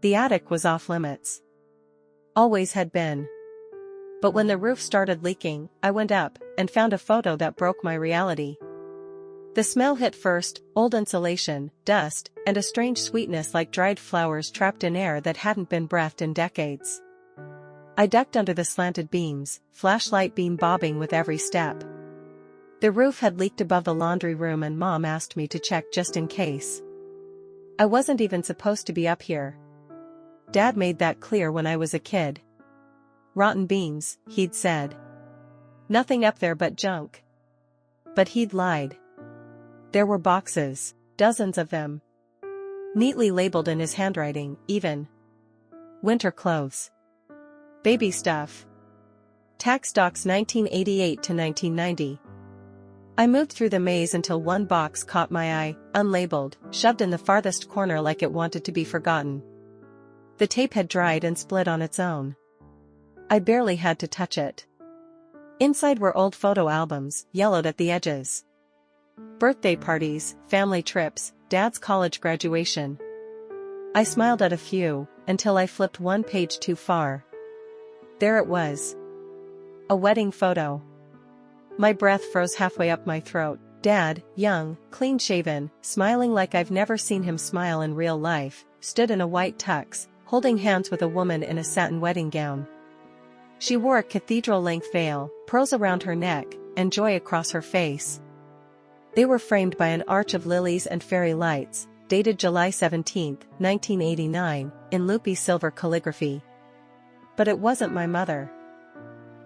The attic was off limits. Always had been. But when the roof started leaking, I went up and found a photo that broke my reality. The smell hit first: old insulation, dust, and a strange sweetness like dried flowers trapped in air that hadn't been breathed in decades. I ducked under the slanted beams, flashlight beam bobbing with every step. The roof had leaked above the laundry room and Mom asked me to check just in case. I wasn't even supposed to be up here. Dad made that clear when I was a kid. Rotten beams, he'd said. Nothing up there but junk. But he'd lied. There were boxes, dozens of them. Neatly labeled in his handwriting, even. Winter clothes. Baby stuff. Tax docs 1988 to 1990. I moved through the maze until one box caught my eye, unlabeled, shoved in the farthest corner like it wanted to be forgotten. The tape had dried and split on its own. I barely had to touch it. Inside were old photo albums, yellowed at the edges. Birthday parties, family trips, Dad's college graduation. I smiled at a few, until I flipped one page too far. There it was. A wedding photo. My breath froze halfway up my throat. Dad, young, clean-shaven, smiling like I've never seen him smile in real life, stood in a white tux, holding hands with a woman in a satin wedding gown. She wore a cathedral-length veil, pearls around her neck, and joy across her face. They were framed by an arch of lilies and fairy lights, dated July 17, 1989, in loopy silver calligraphy. But it wasn't my mother.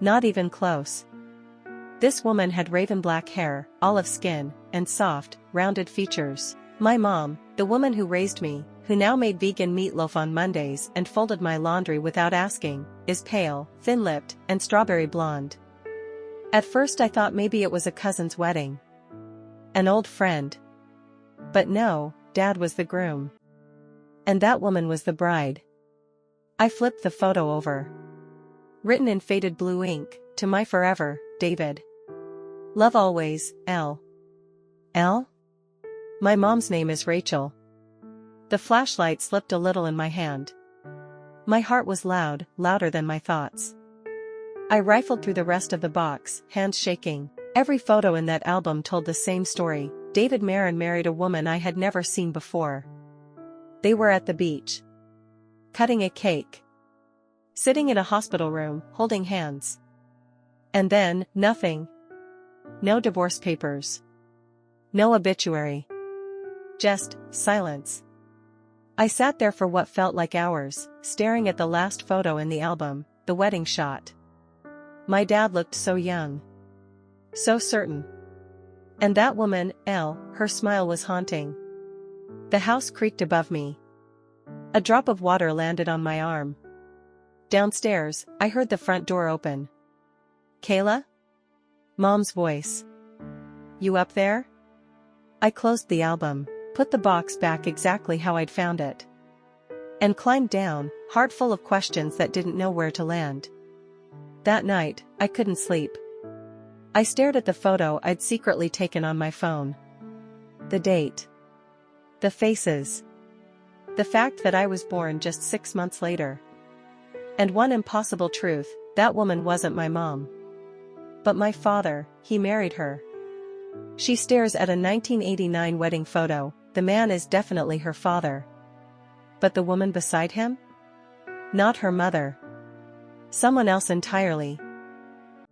Not even close. This woman had raven black hair, olive skin, and soft, rounded features. My mom, the woman who raised me, who now made vegan meatloaf on Mondays and folded my laundry without asking, is pale, thin-lipped, and strawberry blonde. At first I thought maybe it was a cousin's wedding. An old friend. But no, Dad was the groom. And that woman was the bride. I flipped the photo over. Written in faded blue ink, "To my forever, David. Love always, L." L? My mom's name is Rachel. The flashlight slipped a little in my hand. My heart was loud, louder than my thoughts. I rifled through the rest of the box, hands shaking. Every photo in that album told the same story. David Marin married a woman I had never seen before. They were at the beach. Cutting a cake. Sitting in a hospital room, holding hands. And then, nothing. No divorce papers. No obituary. Just silence. I sat there for what felt like hours, staring at the last photo in the album, the wedding shot. My dad looked so young. So certain. And that woman, L, her smile was haunting. The house creaked above me. A drop of water landed on my arm. Downstairs, I heard the front door open. "Kayla?" Mom's voice. "You up there?" I closed the album, put the box back exactly how I'd found it. And climbed down, heart full of questions that didn't know where to land. That night, I couldn't sleep. I stared at the photo I'd secretly taken on my phone. The date. The faces. The fact that I was born just 6 months later. And one impossible truth, that woman wasn't my mom. But my father, he married her. She stares at a 1989 wedding photo, the man is definitely her father. But the woman beside him? Not her mother. Someone else entirely.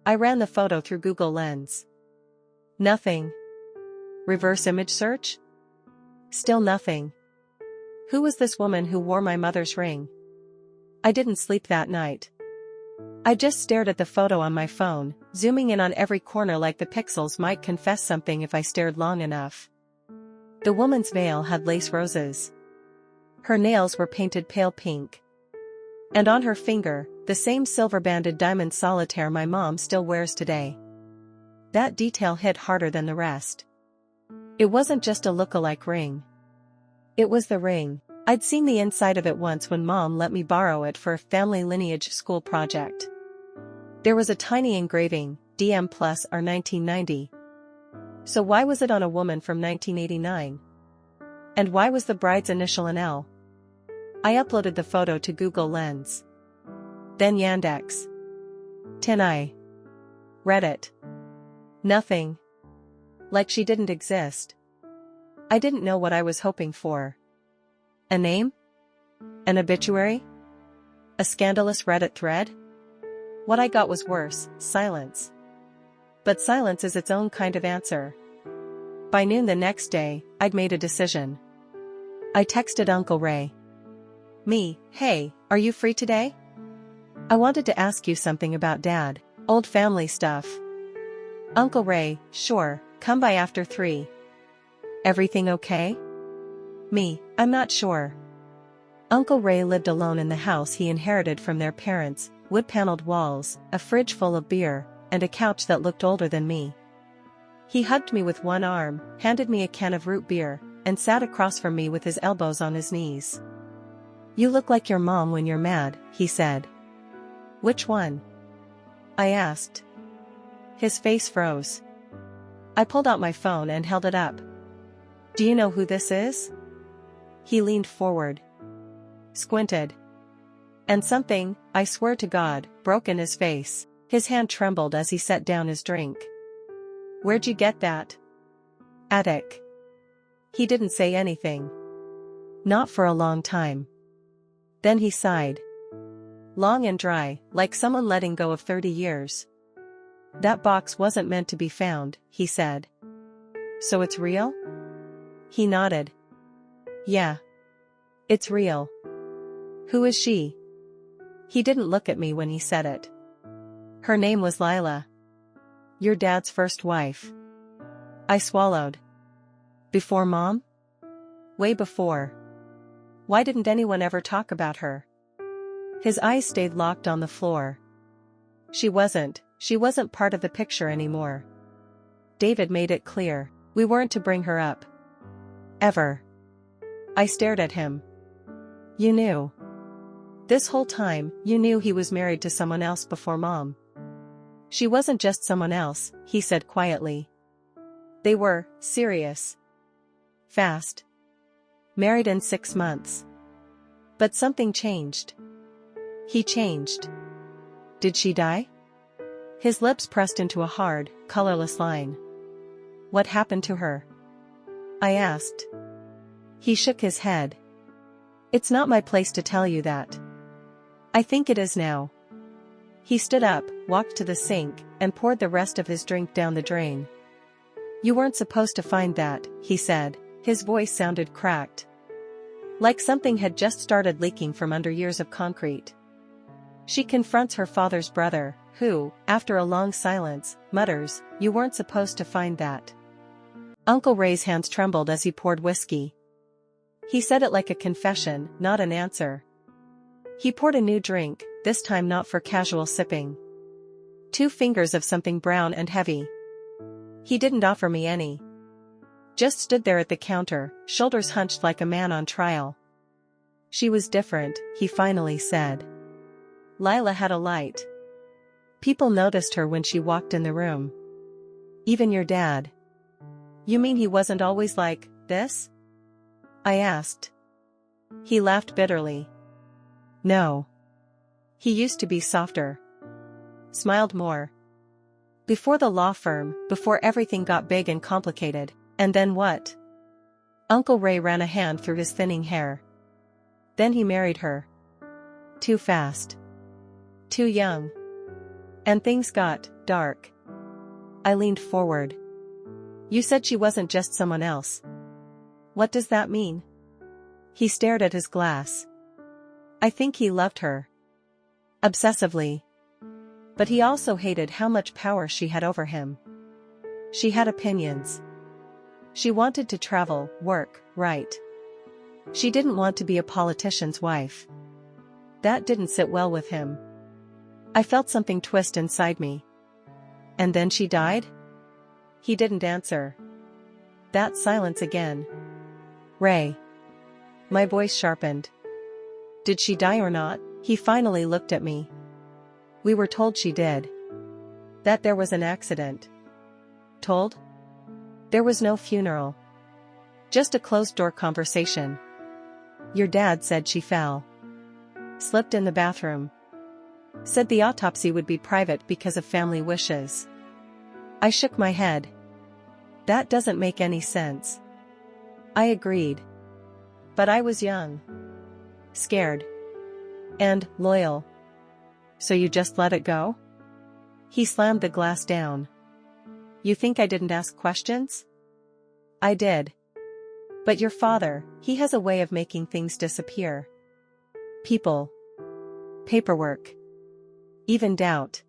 I ran the photo through Google Lens. Nothing. Reverse image search? Still nothing. Who was this woman who wore my mother's ring? I didn't sleep that night. I just stared at the photo on my phone, zooming in on every corner like the pixels might confess something if I stared long enough. The woman's veil had lace roses. Her nails were painted pale pink. And on her finger, the same silver-banded diamond solitaire my mom still wears today. That detail hit harder than the rest. It wasn't just a look-alike ring. It was the ring. I'd seen the inside of it once when Mom let me borrow it for a family lineage school project. There was a tiny engraving, DM Plus or 1990. So why was it on a woman from 1989? And why was the bride's initial an L? I uploaded the photo to Google Lens. Then Yandex. Tinai. Reddit. Nothing. Like she didn't exist. I didn't know what I was hoping for. A name? An obituary? A scandalous Reddit thread? What I got was worse, silence. But silence is its own kind of answer. By noon the next day, I'd made a decision. I texted Uncle Ray. Me, hey, are you free today? I wanted to ask you something about Dad, old family stuff. Uncle Ray, sure, come by after 3. Everything okay? Me, I'm not sure. Uncle Ray lived alone in the house he inherited from their parents, wood-paneled walls, a fridge full of beer, and a couch that looked older than me. He hugged me with one arm, handed me a can of root beer, and sat across from me with his elbows on his knees. You look like your mom when you're mad, he said. Which one? I asked. His face froze. I pulled out my phone and held it up. Do you know who this is? He leaned forward. Squinted. And something, I swear to God, broke in his face. His hand trembled as he set down his drink. Where'd you get that? Attic. He didn't say anything. Not for a long time. Then he sighed. Long and dry, like someone letting go of 30 years. That box wasn't meant to be found, he said. So it's real? He nodded. Yeah. It's real. Who is she? He didn't look at me when he said it. Her name was Lila. Your dad's first wife. I swallowed. Before Mom? Way before. Why didn't anyone ever talk about her? His eyes stayed locked on the floor. She wasn't part of the picture anymore. David made it clear, we weren't to bring her up. Ever. I stared at him. You knew. This whole time, you knew he was married to someone else before Mom. She wasn't just someone else, he said quietly. They were serious. Fast. Married in 6 months. But something changed. He changed. Did she die? His lips pressed into a hard, colorless line. What happened to her? I asked. He shook his head. It's not my place to tell you that. I think it is now. He stood up, walked to the sink, and poured the rest of his drink down the drain. You weren't supposed to find that, he said. His voice sounded cracked. Like something had just started leaking from under years of concrete. She confronts her father's brother, who, after a long silence, mutters, you weren't supposed to find that. Uncle Ray's hands trembled as he poured whiskey. He said it like a confession, not an answer. He poured a new drink, this time not for casual sipping. 2 fingers of something brown and heavy. He didn't offer me any. Just stood there at the counter, shoulders hunched like a man on trial. She was different, he finally said. Lila had a light. People noticed her when she walked in the room. Even your dad. You mean he wasn't always like this? I asked. He laughed bitterly. No. He used to be softer. Smiled more. Before the law firm, before everything got big and complicated. And then what? Uncle Ray ran a hand through his thinning hair. Then he married her. Too fast. Too young. And things got dark. I leaned forward. You said she wasn't just someone else. What does that mean? He stared at his glass. I think he loved her. Obsessively. But he also hated how much power she had over him. She had opinions. She wanted to travel, work, write. She didn't want to be a politician's wife. That didn't sit well with him. I felt something twist inside me. And then she died? He didn't answer. That silence again. Ray. My voice sharpened. Did she die or not? He finally looked at me. We were told she did. That there was an accident. Told? There was no funeral. Just a closed-door conversation. Your dad said she fell. Slipped in the bathroom. Said the autopsy would be private because of family wishes. I shook my head. That doesn't make any sense. I agreed. But I was young. Scared. And loyal. So you just let it go? He slammed the glass down. You think I didn't ask questions? I did. But your father, he has a way of making things disappear. People. Paperwork. Even doubt.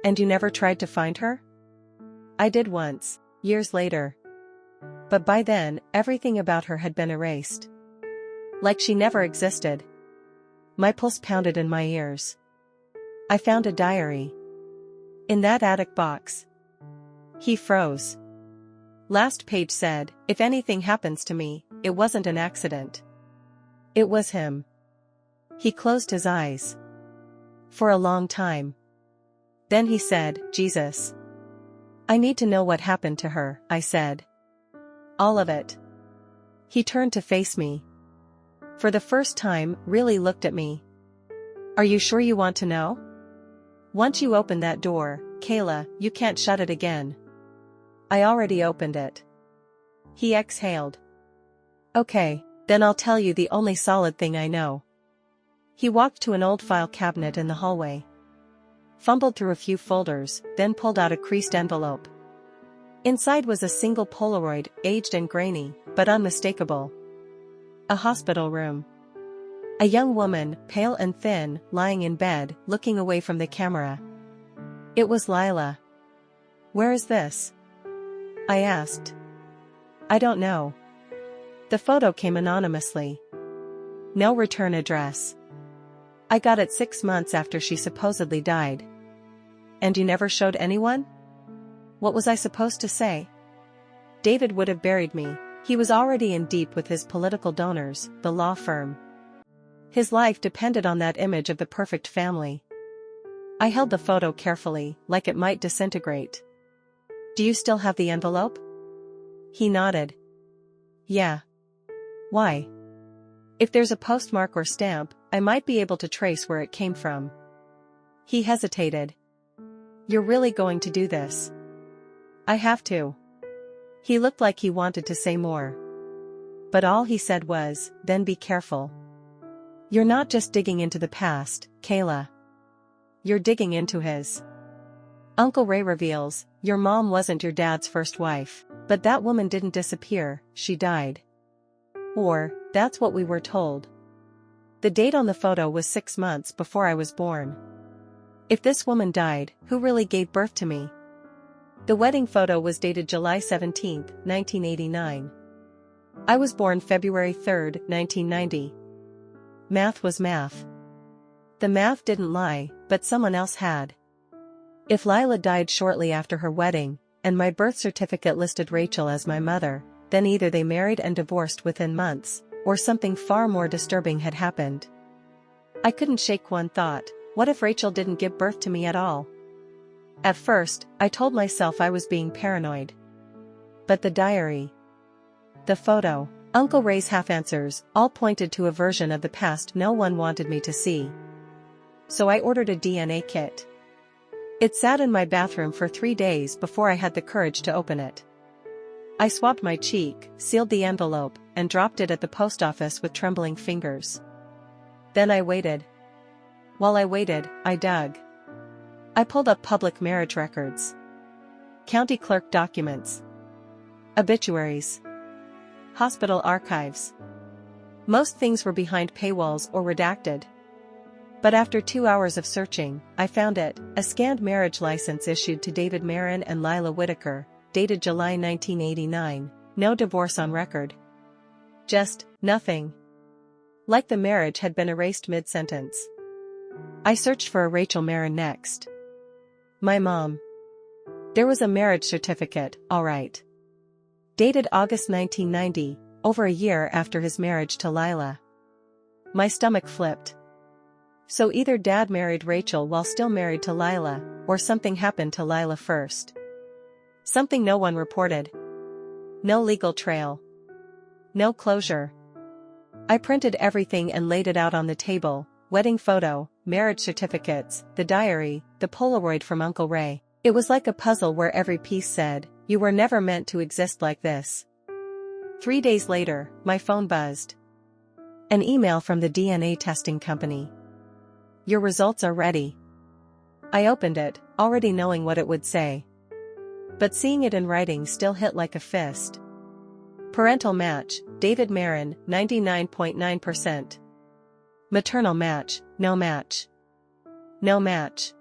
And you never tried to find her? I did once, years later. But by then, everything about her had been erased. Like she never existed. My pulse pounded in my ears. I found a diary. In that attic box. He froze. Last page said, if anything happens to me, it wasn't an accident. It was him. He closed his eyes. For a long time. Then he said, Jesus. I need to know what happened to her, I said. All of it. He turned to face me. For the first time, really looked at me. Are you sure you want to know? Once you open that door, Kayla, you can't shut it again. I already opened it. He exhaled. Okay, then I'll tell you the only solid thing I know. He walked to an old file cabinet in the hallway. Fumbled through a few folders, then pulled out a creased envelope. Inside was a single Polaroid, aged and grainy, but unmistakable. A hospital room. A young woman, pale and thin, lying in bed, looking away from the camera. It was Lila. Where is this? I asked. I don't know. The photo came anonymously. No return address. I got it 6 months after she supposedly died. And you never showed anyone? What was I supposed to say? David would have buried me. He was already in deep with his political donors, the law firm. His life depended on that image of the perfect family. I held the photo carefully, like it might disintegrate. Do you still have the envelope? He nodded. Yeah. Why? If there's a postmark or stamp, I might be able to trace where it came from. He hesitated. You're really going to do this? I have to. He looked like he wanted to say more. But all he said was, then be careful. You're not just digging into the past, Kayla. You're digging into his. Uncle Ray reveals, your mom wasn't your dad's first wife, but that woman didn't disappear, she died. Or, that's what we were told. The date on the photo was 6 months before I was born. If this woman died, who really gave birth to me? The wedding photo was dated July 17, 1989. I was born February 3, 1990. Math was math. The math didn't lie, but someone else had. If Lila died shortly after her wedding, and my birth certificate listed Rachel as my mother, then either they married and divorced within months, or something far more disturbing had happened. I couldn't shake one thought: what if Rachel didn't give birth to me at all? At first, I told myself I was being paranoid. But the diary, the photo, Uncle Ray's half-answers, all pointed to a version of the past no one wanted me to see. So I ordered a DNA kit. It sat in my bathroom for 3 days before I had the courage to open it. I swabbed my cheek, sealed the envelope, and dropped it at the post office with trembling fingers. Then I waited. While I waited, I dug. I pulled up public marriage records, county clerk documents, obituaries, hospital archives. Most things were behind paywalls or redacted. But after 2 hours of searching, I found it, a scanned marriage license issued to David Marin and Lila Whitaker, dated July 1989, no divorce on record. Just, nothing. Like the marriage had been erased mid-sentence. I searched for a Rachel Marin next. My mom. There was a marriage certificate, all right. Dated August 1990, over a year after his marriage to Lila. My stomach flipped. So either Dad married Rachel while still married to Lila, or something happened to Lila first. Something no one reported. No legal trail. No closure. I printed everything and laid it out on the table: wedding photo, marriage certificates, the diary, the Polaroid from Uncle Ray. It was like a puzzle where every piece said, "You were never meant to exist like this." 3 days later, my phone buzzed. An email from the DNA testing company. "Your results are ready." I opened it, already knowing what it would say. But seeing it in writing still hit like a fist. Parental match, David Marin, 99.9%. Maternal match, no match. No match.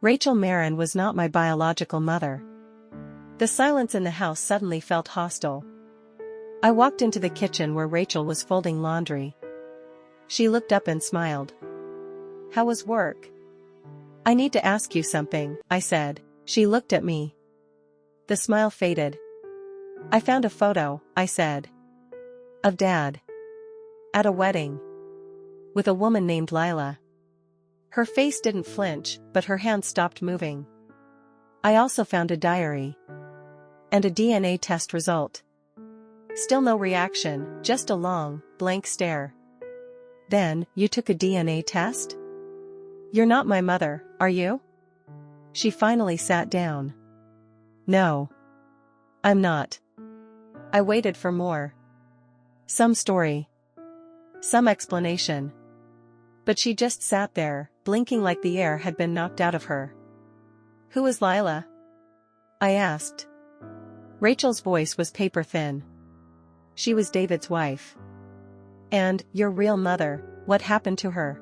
Rachel Marin was not my biological mother. The silence in the house suddenly felt hostile. I walked into the kitchen where Rachel was folding laundry. She looked up and smiled. "How was work?" "I need to ask you something," I said. She looked at me. The smile faded. "I found a photo," I said. "Of Dad. At a wedding. With a woman named Lila." Her face didn't flinch, but her hands stopped moving. "I also found a diary. And a DNA test result." Still no reaction, just a long, blank stare. "Then, you took a DNA test? You're not my mother, are you?" She finally sat down. "No. I'm not." I waited for more. Some story. Some explanation. But she just sat there, blinking like the air had been knocked out of her. "Who is Lila?" I asked. Rachel's voice was paper thin. "She was David's wife." "And, your real mother, what happened to her?"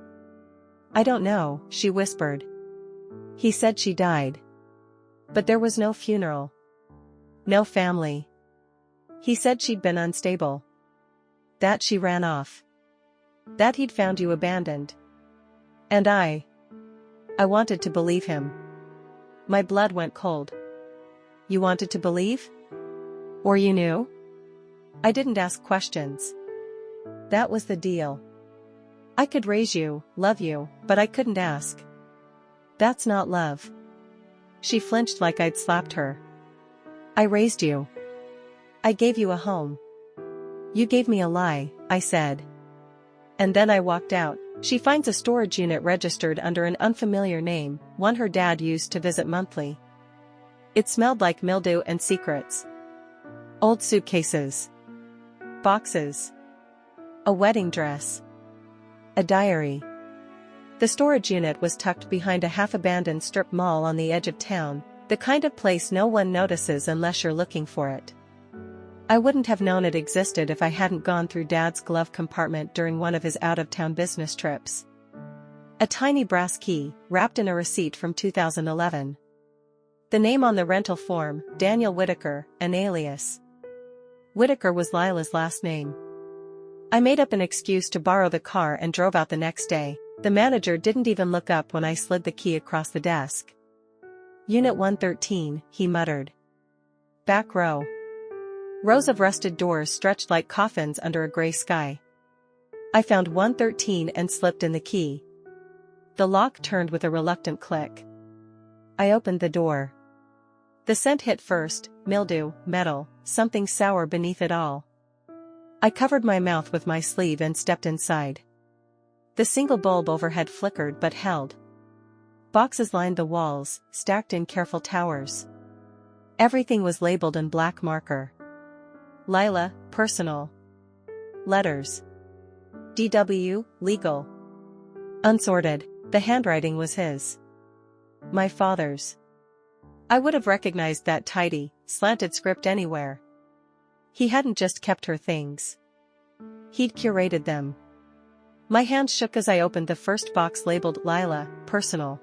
"I don't know," she whispered. "He said she died. But there was no funeral. No family. He said she'd been unstable. That she ran off. That he'd found you abandoned." And I wanted to believe him. My blood went cold. "You wanted to believe? Or you knew?" I didn't ask questions. That was the deal. I could raise you, love you, but I couldn't ask. That's not love. She flinched like I'd slapped her. "I raised you. I gave you a home. You gave me a lie," I said. And then I walked out. She finds a storage unit registered under an unfamiliar name, one her dad used to visit monthly. It smelled like mildew and secrets. Old suitcases. Boxes. A wedding dress. A diary. The storage unit was tucked behind a half-abandoned strip mall on the edge of town, the kind of place no one notices unless you're looking for it. I wouldn't have known it existed if I hadn't gone through Dad's glove compartment during one of his out-of-town business trips. A tiny brass key, wrapped in a receipt from 2011. The name on the rental form, Daniel Whitaker, an alias. Whitaker was Lila's last name. I made up an excuse to borrow the car and drove out the next day. The manager didn't even look up when I slid the key across the desk. "Unit 113, he muttered. "Back row." Rows of rusted doors stretched like coffins under a gray sky. I found 113 and slipped in the key. The lock turned with a reluctant click. I opened the door. The scent hit first: mildew, metal, something sour beneath it all. I covered my mouth with my sleeve and stepped inside. The single bulb overhead flickered but held. Boxes lined the walls, stacked in careful towers. Everything was labeled in black marker. Lila, personal. Letters. DW, legal. Unsorted. The handwriting was his. My father's. I would have recognized that tidy, slanted script anywhere. He hadn't just kept her things. He'd curated them. My hand shook as I opened the first box labeled Lila, personal.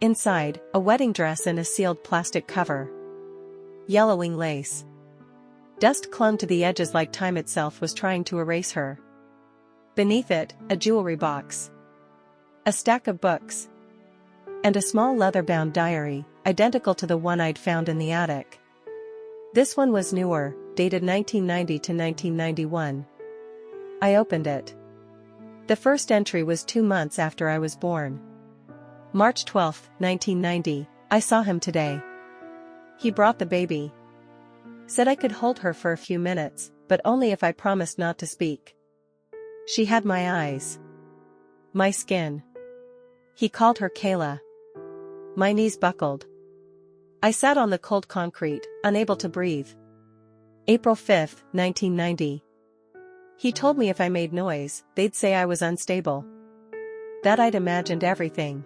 Inside, a wedding dress in a sealed plastic cover. Yellowing lace. Dust clung to the edges like time itself was trying to erase her. Beneath it, a jewelry box. A stack of books. And a small leather-bound diary, identical to the one I'd found in the attic. This one was newer, dated 1990 to 1991. I opened it. The first entry was 2 months after I was born. March 12, 1990, I saw him today. He brought the baby. Said I could hold her for a few minutes, but only if I promised not to speak. She had my eyes. My skin. He called her Kayla. My knees buckled. I sat on the cold concrete, unable to breathe. April 5, 1990. He told me if I made noise, they'd say I was unstable. That I'd imagined everything.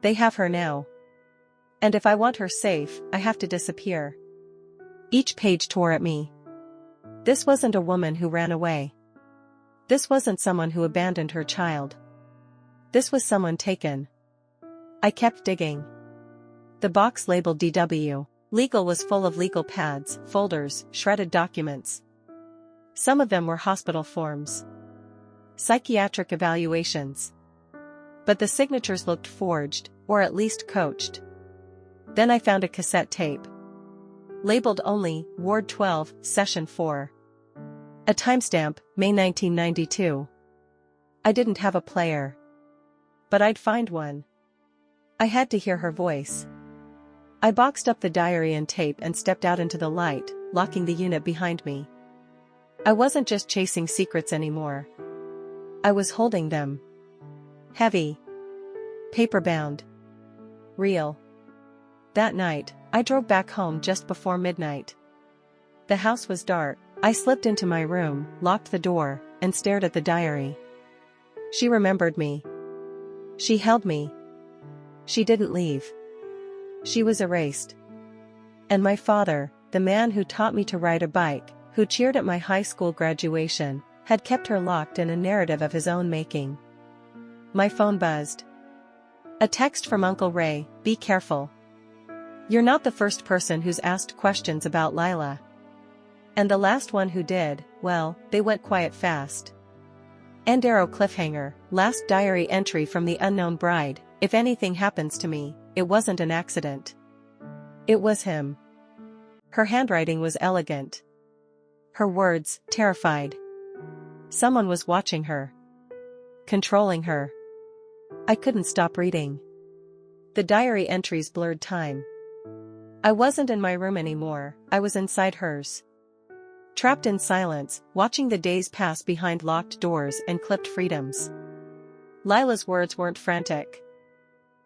They have her now. And if I want her safe, I have to disappear. Each page tore at me. This wasn't a woman who ran away. This wasn't someone who abandoned her child. This was someone taken. I kept digging. The box labeled DW. Legal was full of legal pads, folders, shredded documents. Some of them were hospital forms. Psychiatric evaluations. But the signatures looked forged, or at least coached. Then I found a cassette tape. Labeled only, Ward 12, Session 4. A timestamp, May 1992. I didn't have a player. But I'd find one. I had to hear her voice. I boxed up the diary and tape and stepped out into the light, locking the unit behind me. I wasn't just chasing secrets anymore. I was holding them. Heavy. Paper-bound. Real. That night, I drove back home just before midnight. The house was dark. I slipped into my room, locked the door, and stared at the diary. She remembered me. She held me. She didn't leave. She was erased. And my father, the man who taught me to ride a bike, who cheered at my high school graduation, had kept her locked in a narrative of his own making. My phone buzzed. A text from Uncle Ray, "Be careful. You're not the first person who's asked questions about Lila. And the last one who did, well, they went quiet fast." End arrow cliffhanger, last diary entry from the unknown bride, "If anything happens to me, it wasn't an accident. It was him." Her handwriting was elegant. Her words, terrified. Someone was watching her. Controlling her. I couldn't stop reading. The diary entries blurred time. I wasn't in my room anymore, I was inside hers. Trapped in silence, watching the days pass behind locked doors and clipped freedoms. Lila's words weren't frantic.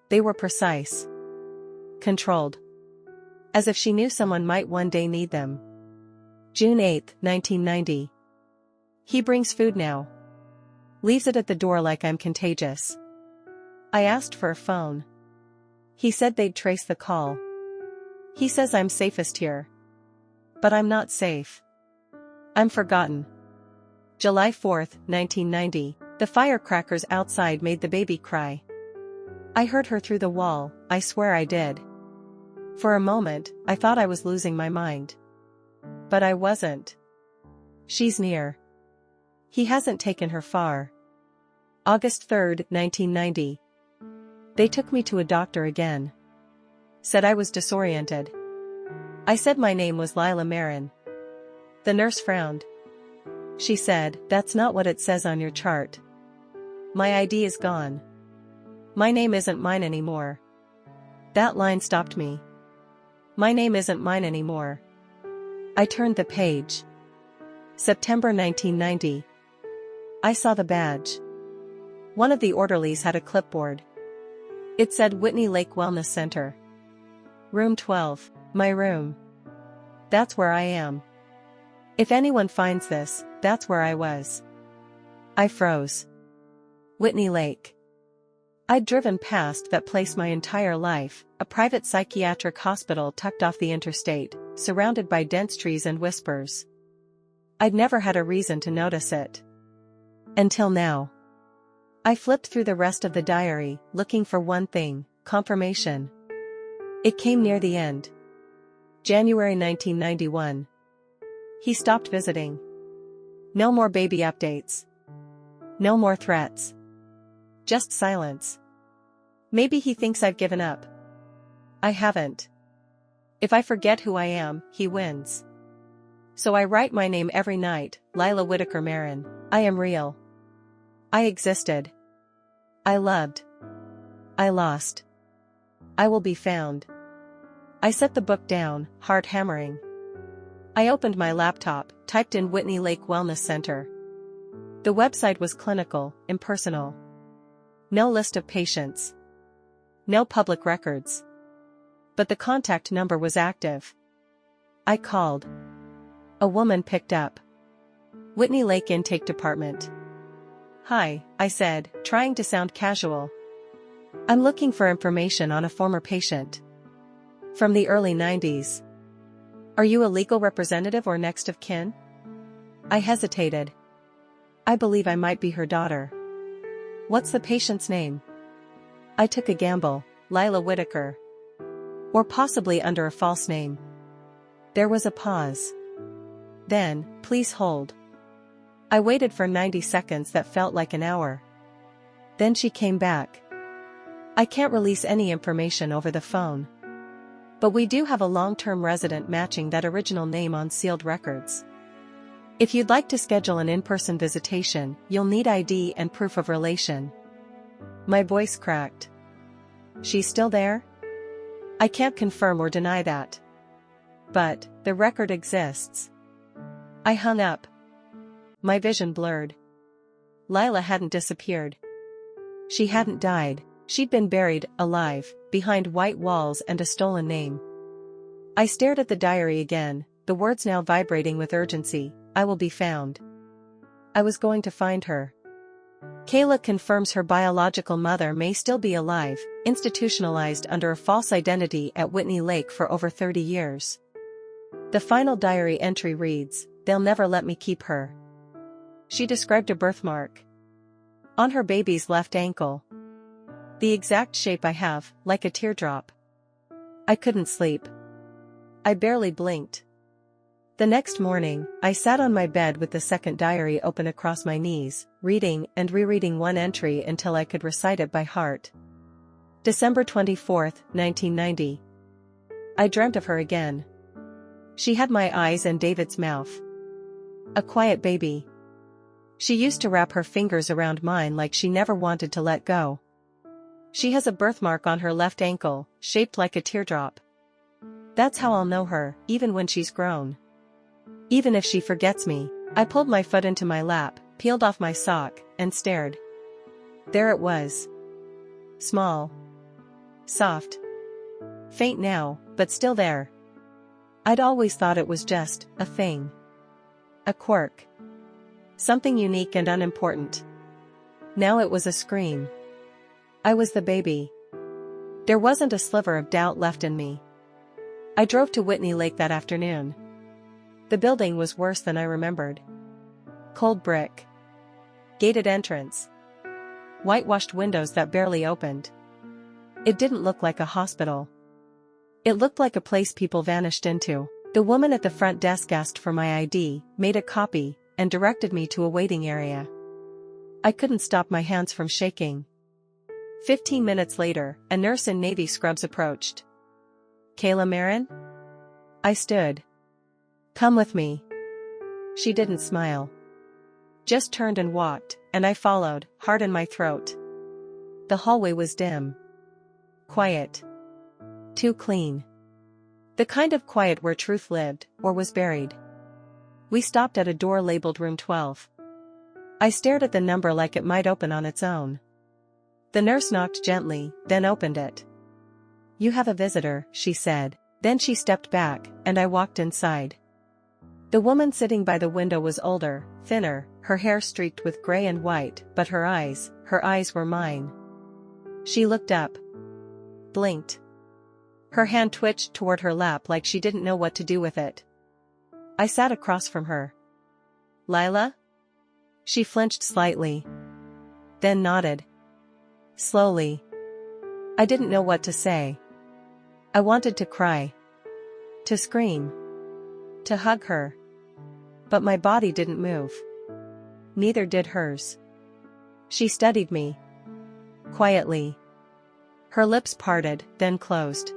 They were precise. Controlled. As if she knew someone might one day need them. June 8, 1990. He brings food now. Leaves it at the door like I'm contagious. I asked for a phone. He said they'd trace the call. He says I'm safest here. But I'm not safe. I'm forgotten. July 4, 1990. The firecrackers outside made the baby cry. I heard her through the wall, I swear I did. For a moment, I thought I was losing my mind. But I wasn't. She's near. He hasn't taken her far. August 3, 1990. They took me to a doctor again. Said I was disoriented. I said my name was Lila Marin. The nurse frowned. She said, "That's not what it says on your chart. My ID is gone. My name isn't mine anymore." That line stopped me. My name isn't mine anymore. I turned the page. September 1990. I saw the badge. One of the orderlies had a clipboard. It said Whitney Lake Wellness Center. Room 12, my room. That's where I am. If anyone finds this, that's where I was. I froze. Whitney Lake. I'd driven past that place my entire life, a private psychiatric hospital tucked off the interstate, surrounded by dense trees and whispers. I'd never had a reason to notice it. Until now. I flipped through the rest of the diary, looking for one thing, confirmation. It came near the end. January 1991. He stopped visiting. No more baby updates. No more threats. Just silence. Maybe he thinks I've given up. I haven't. If I forget who I am, he wins. So I write my name every night, Lila Whitaker Marin. I am real. I existed. I loved. I lost. I will be found. I set the book down, heart hammering. I opened my laptop, typed in Whitney Lake Wellness Center. The website was clinical, impersonal. No list of patients. No public records. But the contact number was active. I called. A woman picked up. Whitney Lake Intake Department. Hi, I said, trying to sound casual. I'm looking for information on a former patient. From the early 90s. Are you a legal representative or next of kin? I hesitated. I believe I might be her daughter. What's the patient's name? I took a gamble, Lila Whitaker. Or possibly under a false name. There was a pause. Then, please hold. I waited for 90 seconds that felt like an hour. Then she came back. I can't release any information over the phone. But we do have a long-term resident matching that original name on sealed records. If you'd like to schedule an in-person visitation, you'll need ID and proof of relation. My voice cracked. She's still there? I can't confirm or deny that. But, the record exists. I hung up. My vision blurred. Lila hadn't disappeared. She hadn't died, she'd been buried, alive, behind white walls and a stolen name. I stared at the diary again, the words now vibrating with urgency, I will be found. I was going to find her. Kayla confirms her biological mother may still be alive, institutionalized under a false identity at Whitney Lake for over 30 years. The final diary entry reads, "They'll never let me keep her." She described a birthmark. On her baby's left ankle. The exact shape I have, like a teardrop. I couldn't sleep. I barely blinked. The next morning, I sat on my bed with the second diary open across my knees, reading and rereading one entry until I could recite it by heart. December 24, 1990. I dreamt of her again. She had my eyes and David's mouth. A quiet baby. She used to wrap her fingers around mine like she never wanted to let go. She has a birthmark on her left ankle, shaped like a teardrop. That's how I'll know her, even when she's grown. Even if she forgets me. I pulled my foot into my lap, peeled off my sock, and stared. There it was. Small. Soft. Faint now, but still there. I'd always thought it was just a thing. A quirk. Something unique and unimportant. Now it was a scream. I was the baby. There wasn't a sliver of doubt left in me. I drove to Whitney Lake that afternoon. The building was worse than I remembered. Cold brick. Gated entrance. Whitewashed windows that barely opened. It didn't look like a hospital. It looked like a place people vanished into. The woman at the front desk asked for my ID, made a copy, and directed me to a waiting area. I couldn't stop my hands from shaking. 15 minutes later, a nurse in navy scrubs approached. "Kayla Marin?" I stood. "Come with me." She didn't smile. Just turned and walked, and I followed, heart in my throat. The hallway was dim. Quiet. Too clean. The kind of quiet where truth lived, or was buried. We stopped at a door labeled Room 12. I stared at the number like it might open on its own. The nurse knocked gently, then opened it. "You have a visitor," she said. Then she stepped back, and I walked inside. The woman sitting by the window was older, thinner, her hair streaked with gray and white, but her eyes were mine. She looked up. Blinked. Her hand twitched toward her lap like she didn't know what to do with it. I sat across from her. "Lila?" She flinched slightly. Then nodded. Slowly. I didn't know what to say. I wanted to cry. To scream. To hug her. But my body didn't move. Neither did hers. She studied me. Quietly. Her lips parted, then closed.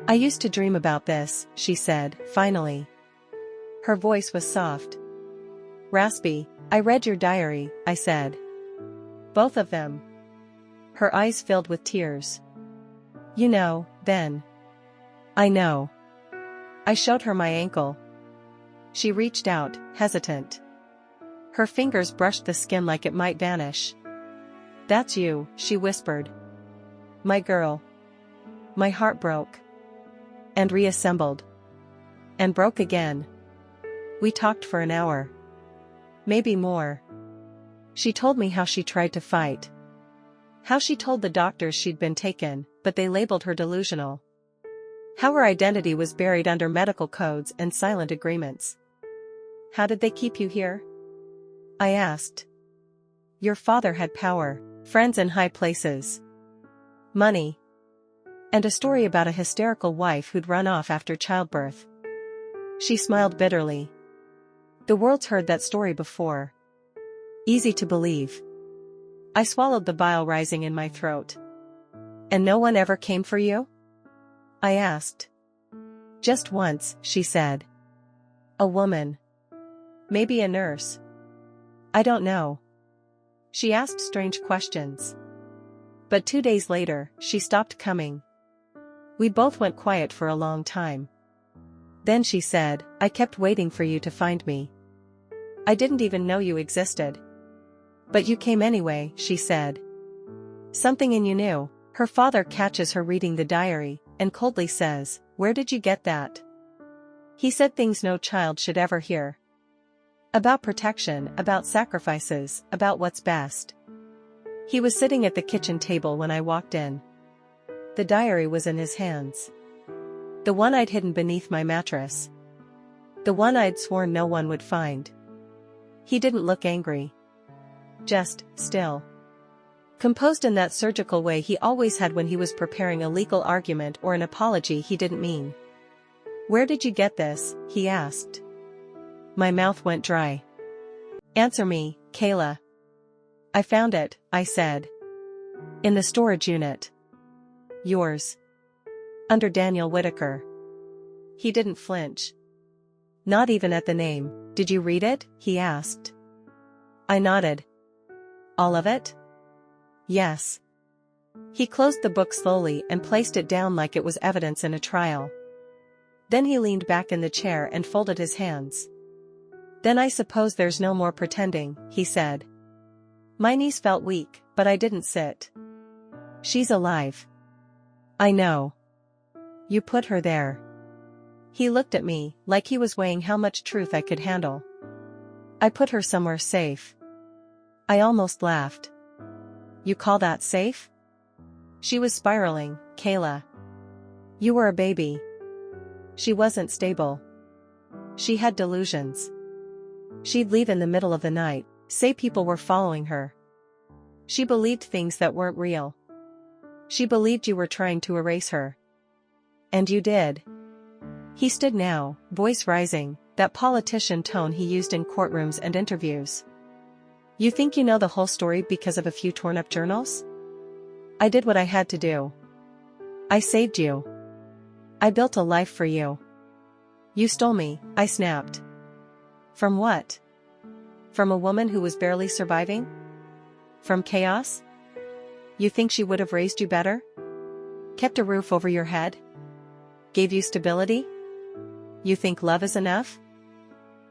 "I used to dream about this," she said, finally. Her voice was soft. Raspy. "I read your diary," I said. "Both of them." Her eyes filled with tears. "You know, then." "I know." I showed her my ankle. She reached out, hesitant. Her fingers brushed the skin like it might vanish. "That's you," she whispered. "My girl." My heart broke. And reassembled. And broke again. We talked for an hour. Maybe more. She told me how she tried to fight. How she told the doctors she'd been taken, but they labeled her delusional. How her identity was buried under medical codes and silent agreements. "How did they keep you here?" I asked. "Your father had power, friends in high places, money, and a story about a hysterical wife who'd run off after childbirth." She smiled bitterly. "The world's heard that story before. Easy to believe." I swallowed the bile rising in my throat. "And no one ever came for you?" I asked. "Just once," she said. "A woman. Maybe a nurse. I don't know." She asked strange questions. But 2 days later, she stopped coming. We both went quiet for a long time. Then she said, "I kept waiting for you to find me. I didn't even know you existed. But you came anyway," she said. "Something in you knew." Her father catches her reading the diary, and coldly says, "Where did you get that?" He said things no child should ever hear. About protection, about sacrifices, about what's best. He was sitting at the kitchen table when I walked in. The diary was in his hands. The one I'd hidden beneath my mattress. The one I'd sworn no one would find. He didn't look angry. Just still. Composed in that surgical way he always had when he was preparing a legal argument or an apology he didn't mean. "Where did you get this?" he asked. My mouth went dry. "Answer me, Kayla." "I found it," I said. "In the storage unit." "Yours." "Under Daniel Whitaker." He didn't flinch. Not even at the name. "Did you read it?" he asked. I nodded. "All of it?" "Yes." He closed the book slowly and placed it down like it was evidence in a trial. Then he leaned back in the chair and folded his hands. "Then I suppose there's no more pretending," he said. My knees felt weak, but I didn't sit. "She's alive." "I know. You put her there." He looked at me, like he was weighing how much truth I could handle. "I put her somewhere safe." I almost laughed. "You call that safe?" She was spiraling, Kayla. "You were a baby." She wasn't stable. She had delusions. She'd leave in the middle of the night, say people were following her. She believed things that weren't real. She believed you were trying to erase her. And you did. He stood now, voice rising, that politician tone he used in courtrooms and interviews. "You think you know the whole story because of a few torn-up journals? I did what I had to do. I saved you. I built a life for you. You stole me," I snapped. "From what? From a woman who was barely surviving? From chaos? You think she would have raised you better? Kept a roof over your head? Gave you stability? You think love is enough?"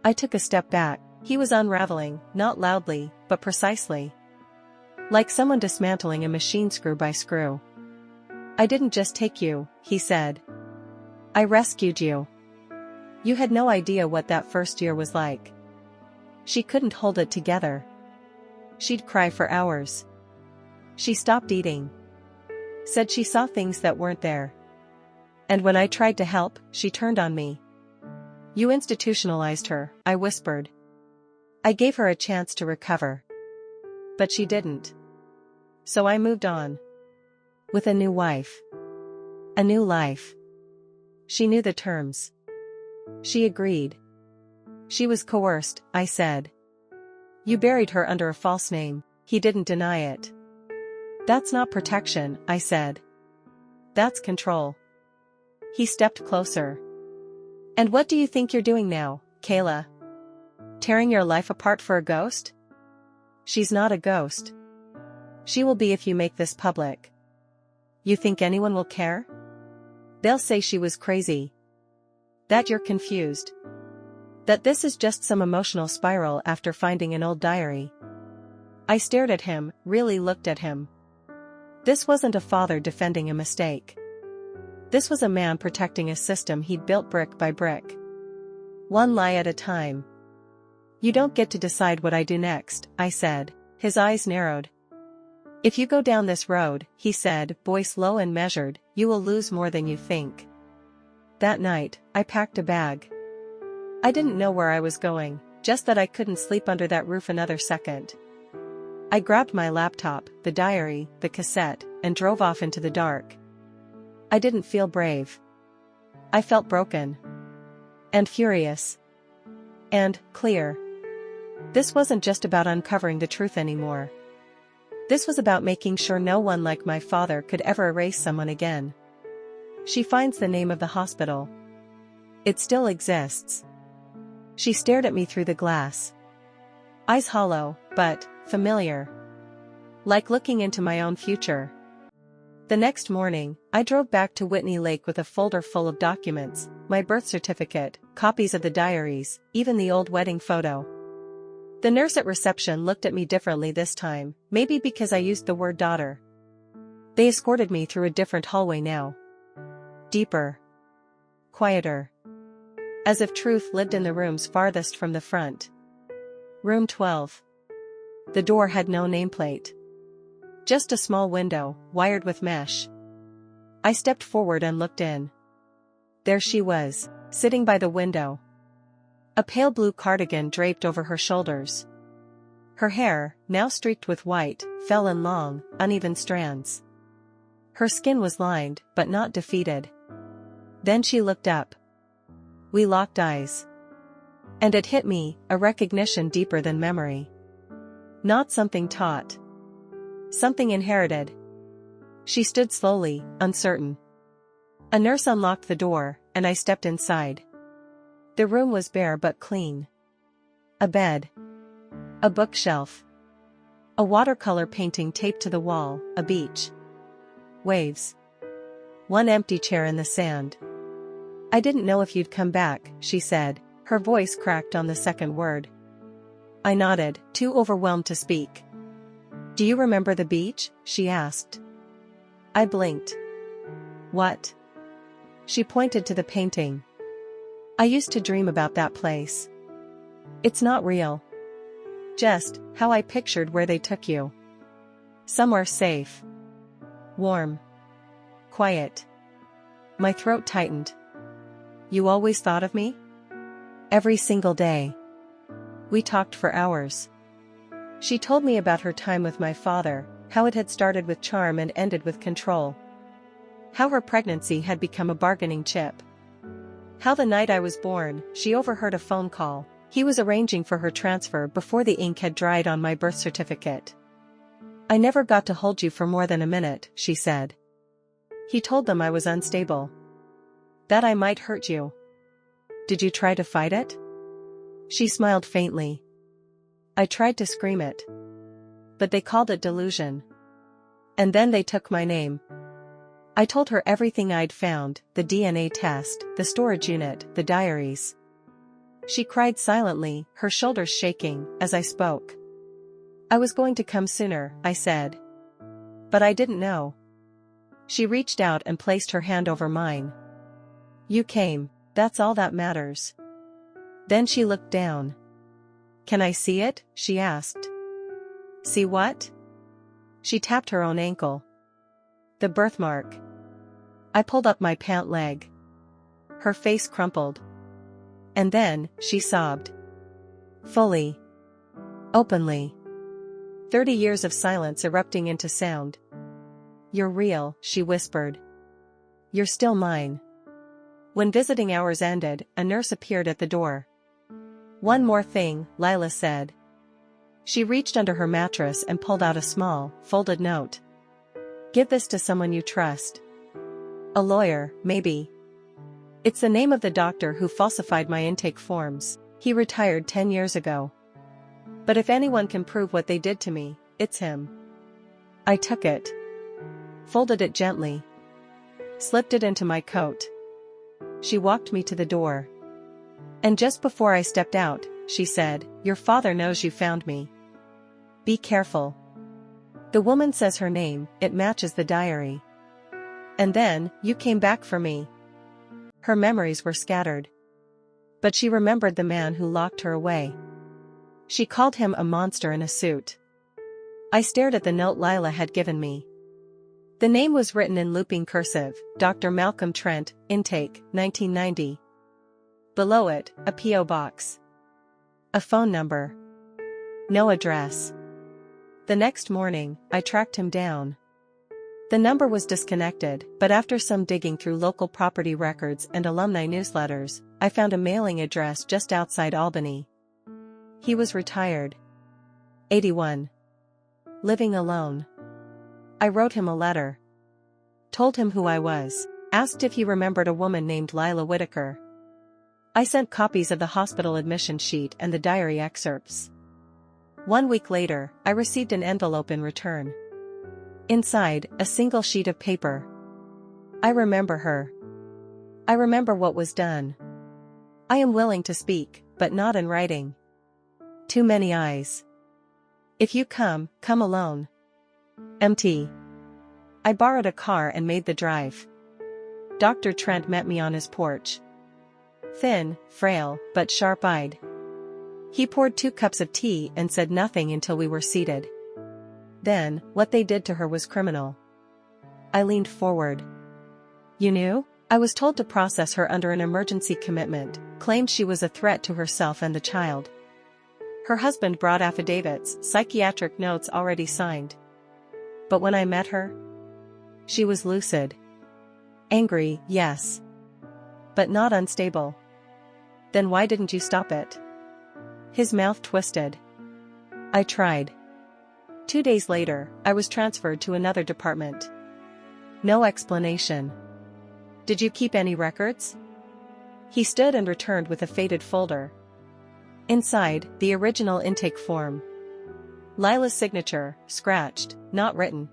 I took a step back. He was unraveling, not loudly, but precisely. Like someone dismantling a machine screw by screw. "I didn't just take you," he said. "I rescued you. You had no idea what that first year was like." She couldn't hold it together. She'd cry for hours. She stopped eating. Said she saw things that weren't there. And when I tried to help, she turned on me. "You institutionalized her," I whispered. "I gave her a chance to recover. But she didn't. So I moved on. With a new wife. A new life." She knew the terms. She agreed. "She was coerced," I said. "You buried her under a false name." He didn't deny it. "That's not protection," I said. "That's control." He stepped closer. "And what do you think you're doing now, Kayla? Tearing your life apart for a ghost?" "She's not a ghost. She will be if you make this public." "You think anyone will care?" "They'll say she was crazy." "That you're confused." That this is just some emotional spiral after finding an old diary. I stared at him, really looked at him. This wasn't a father defending a mistake. This was a man protecting a system he'd built brick by brick. One lie at a time. You don't get to decide what I do next, I said. His eyes narrowed. If you go down this road, he said, voice low and measured, you will lose more than you think. That night, I packed a bag. I didn't know where I was going, just that I couldn't sleep under that roof another second. I grabbed my laptop, the diary, the cassette, and drove off into the dark. I didn't feel brave. I felt broken. And furious. And clear. This wasn't just about uncovering the truth anymore. This was about making sure no one like my father could ever erase someone again. She finds the name of the hospital. It still exists. She stared at me through the glass. Eyes hollow, but familiar. Like looking into my own future. The next morning, I drove back to Whitney Lake with a folder full of documents, my birth certificate, copies of the diaries, even the old wedding photo. The nurse at reception looked at me differently this time, maybe because I used the word daughter. They escorted me through a different hallway now. Deeper. Quieter. As if truth lived in the rooms farthest from the front. Room 12. The door had no nameplate. Just a small window, wired with mesh. I stepped forward and looked in. There she was, sitting by the window. A pale blue cardigan draped over her shoulders. Her hair, now streaked with white, fell in long, uneven strands. Her skin was lined, but not defeated. Then she looked up. We locked eyes. And it hit me, a recognition deeper than memory. Not something taught. Something inherited. She stood slowly, uncertain. A nurse unlocked the door, and I stepped inside. The room was bare but clean. A bed. A bookshelf. A watercolor painting taped to the wall, a beach. Waves. One empty chair in the sand. I didn't know if you'd come back, she said, her voice cracked on the second word. I nodded, too overwhelmed to speak. Do you remember the beach? She asked. I blinked. What? She pointed to the painting. I used to dream about that place. It's not real. Just how I pictured where they took you. Somewhere safe. Warm. Quiet. My throat tightened. You always thought of me? Every single day. We talked for hours. She told me about her time with my father, how it had started with charm and ended with control. How her pregnancy had become a bargaining chip. How the night I was born, she overheard a phone call. He was arranging for her transfer before the ink had dried on my birth certificate. I never got to hold you for more than a minute, she said. He told them I was unstable. That I might hurt you. Did you try to fight it? She smiled faintly. I tried to scream it. But they called it delusion. And then they took my name. I told her everything I'd found, the DNA test, the storage unit, the diaries. She cried silently, her shoulders shaking, as I spoke. I was going to come sooner, I said. But I didn't know. She reached out and placed her hand over mine. You came, that's all that matters. Then she looked down. Can I see it? She asked. See what? She tapped her own ankle. The birthmark. I pulled up my pant leg. Her face crumpled. And then, she sobbed. Fully. Openly. 30 years of silence erupting into sound. You're real, she whispered. You're still mine. When visiting hours ended, a nurse appeared at the door. One more thing, Lila said. She reached under her mattress and pulled out a small, folded note. Give this to someone you trust. A lawyer, maybe. It's the name of the doctor who falsified my intake forms. He retired 10 years ago. But if anyone can prove what they did to me, it's him. I took it. Folded it gently. Slipped it into my coat. She walked me to the door. And just before I stepped out, she said, "Your father knows you found me. Be careful." The woman says her name, it matches the diary. "And then, you came back for me." Her memories were scattered. But she remembered the man who locked her away. She called him a monster in a suit. I stared at the note Lila had given me. The name was written in looping cursive, Dr. Malcolm Trent, Intake, 1990. Below it, a P.O. box. A phone number. No address. The next morning, I tracked him down. The number was disconnected, but after some digging through local property records and alumni newsletters, I found a mailing address just outside Albany. He was retired. 81. Living alone. I wrote him a letter. Told him who I was. Asked if he remembered a woman named Lila Whitaker. I sent copies of the hospital admission sheet and the diary excerpts. 1 week later, I received an envelope in return. Inside, a single sheet of paper. I remember her. I remember what was done. I am willing to speak, but not in writing. Too many eyes. If you come, come alone. MT. I borrowed a car and made the drive. Dr. Trent met me on his porch. Thin, frail, but sharp-eyed. He poured 2 cups of tea and said nothing until we were seated. Then, what they did to her was criminal. I leaned forward. "You knew?" I was told to process her under an emergency commitment, claimed she was a threat to herself and the child. Her husband brought affidavits, psychiatric notes already signed. But when I met her, she was lucid. Angry, yes. But not unstable. "Then why didn't you stop it?" His mouth twisted. I tried. 2 days later, I was transferred to another department. No explanation. "Did you keep any records?" He stood and returned with a faded folder. Inside, the original intake form. Lila's signature, scratched, not written.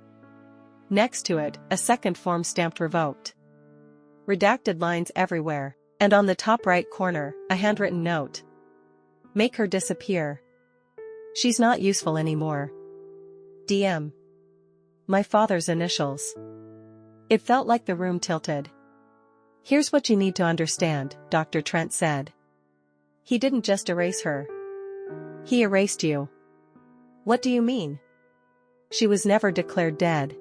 Next to it, a second form stamped revoked. Redacted lines everywhere, and on the top right corner, a handwritten note. "Make her disappear. She's not useful anymore. DM." My father's initials. It felt like the room tilted. "Here's what you need to understand," Dr. Trent said. "He didn't just erase her. He erased you." "What do you mean?" "She was never declared dead.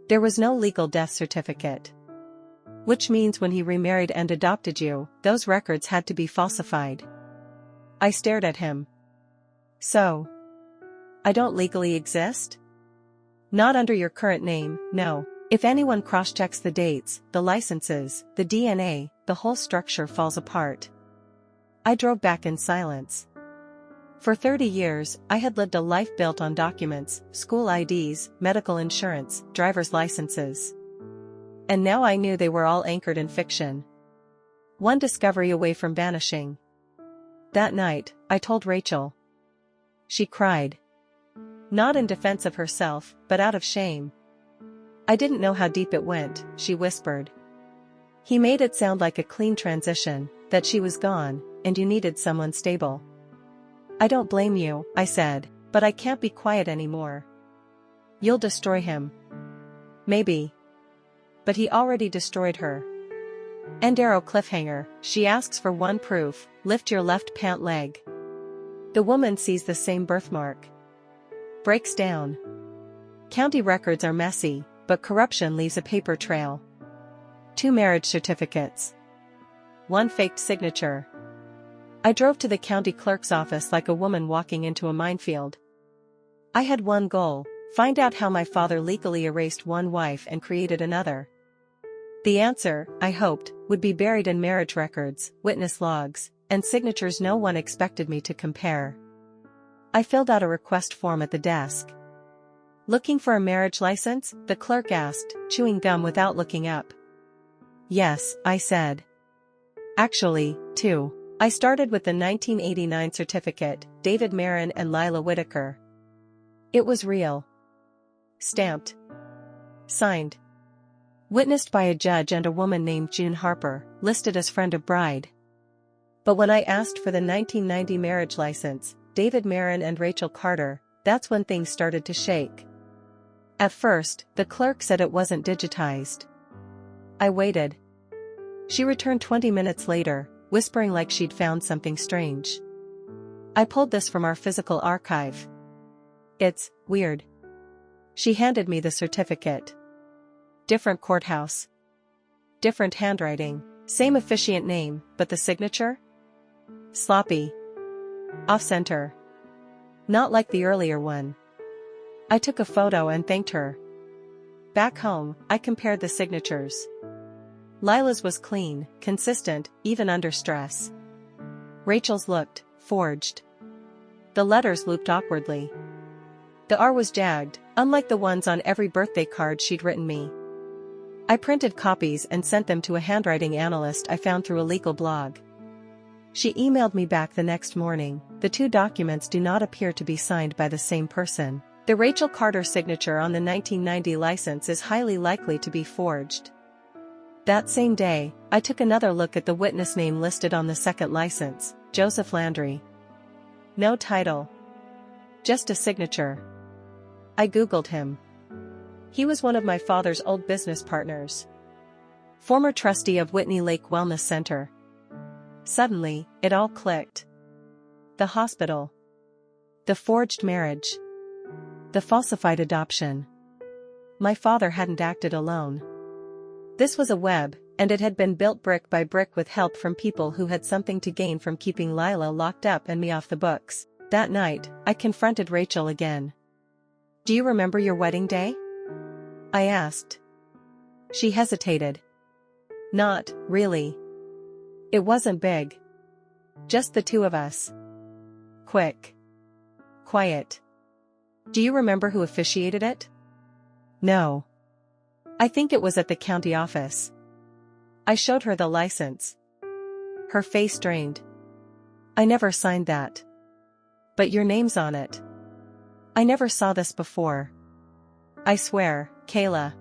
There was no legal death certificate. Which means when he remarried and adopted you, those records had to be falsified." I stared at him. "So? I don't legally exist?" "Not under your current name, no. If anyone cross-checks the dates, the licenses, the DNA, the whole structure falls apart." I drove back in silence. For 30 years, I had lived a life built on documents, school IDs, medical insurance, driver's licenses. And now I knew they were all anchored in fiction. One discovery away from vanishing. That night, I told Rachel. She cried. Not in defense of herself, but out of shame. "I didn't know how deep it went," she whispered. "He made it sound like a clean transition, that she was gone, and you needed someone stable." "I don't blame you," I said, "but I can't be quiet anymore." "You'll destroy him." "Maybe. But he already destroyed her." End arrow cliffhanger, she asks for one proof, lift your left pant leg. The woman sees the same birthmark. Breaks down. County records are messy, but corruption leaves a paper trail. 2 marriage certificates. 1 faked signature. I drove to the county clerk's office like a woman walking into a minefield. I had one goal, find out how my father legally erased one wife and created another. The answer, I hoped, would be buried in marriage records, witness logs, and signatures no one expected me to compare. I filled out a request form at the desk. "Looking for a marriage license?" the clerk asked, chewing gum without looking up. "Yes," I said. "Actually, 2. I started with the 1989 certificate, David Marin and Lila Whitaker. It was real. Stamped. Signed. Witnessed by a judge and a woman named June Harper, listed as friend of bride. But when I asked for the 1990 marriage license, David Marin and Rachel Carter, that's when things started to shake. At first, the clerk said it wasn't digitized. I waited. She returned 20 minutes later, whispering like she'd found something strange. I pulled this from our physical archive. It's weird. She handed me the certificate. Different courthouse. Different handwriting, same officiant name, but the signature? Sloppy. Off-center. Not like the earlier one. I took a photo and thanked her. Back home, I compared the signatures. Lila's was clean, consistent, even under stress. Rachel's looked forged. The letters looped awkwardly. The R was jagged, unlike the ones on every birthday card she'd written me. I printed copies and sent them to a handwriting analyst I found through a legal blog. She emailed me back the next morning. The two documents do not appear to be signed by the same person. The Rachel Carter signature on the 1990 license is highly likely to be forged. That same day, I took another look at the witness name listed on the second license, Joseph Landry. No title. Just a signature. I Googled him. He was one of my father's old business partners. Former trustee of Whitney Lake Wellness Center. Suddenly, it all clicked. The hospital. The forged marriage. The falsified adoption. My father hadn't acted alone. This was a web, and it had been built brick by brick with help from people who had something to gain from keeping Lila locked up and me off the books. That night, I confronted Rachel again. "Do you remember your wedding day?" I asked. She hesitated. "Not really. It wasn't big. Just the two of us. Quick. Quiet. Do you remember who officiated it?" "No. I think it was at the county office." I showed her the license. Her face drained. "I never signed that." "But your name's on it." "I never saw this before." "I swear, Kayla."